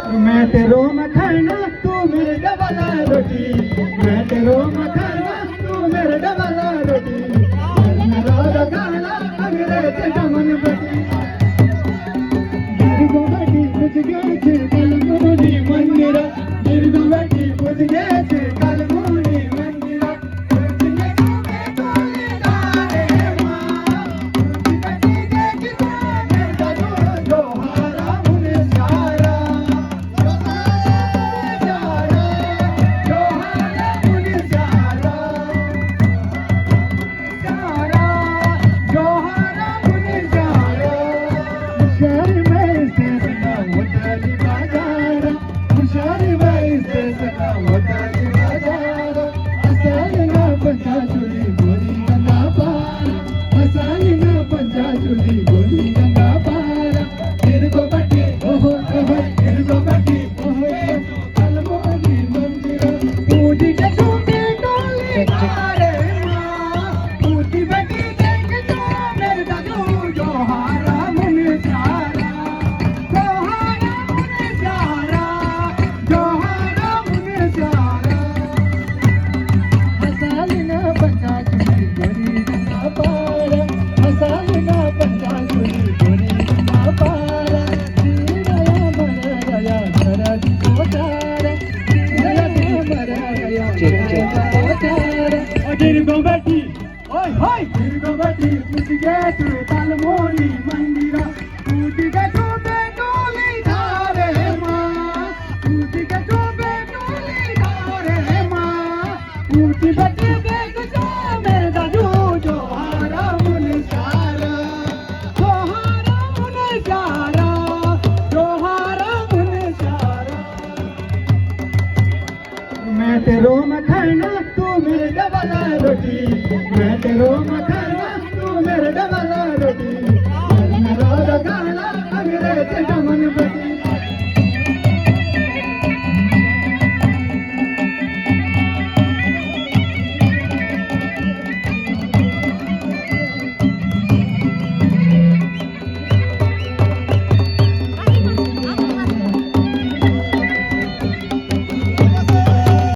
मैं तेरो मखाना तू मेरे डबल रोटी, मैं तेरो मखाना तू मेरे डबल रोटी, मेरा गाना अंग्रेज जमन बटी गिरगो बटी मुझे छे कलमुनी मंदिरा, गिरगो बटी मुझे छे कलमुनी मंदिरा, गिरगो बटी ओय होय गिरगो बटी मुझे तू कलमुनी मंदिरा, मुझे तू बेटोली धारे माँ, मुझे तू बेटोली धारे माँ, मुझे बटी बेटो जो मेरे दादू जो हारा मुने सारा, जो हारा मुने सारा, जो हारा मुने सारा, मैं तेरो मखाना तू मेरे डबल रोटी, मैं तेरो मखाना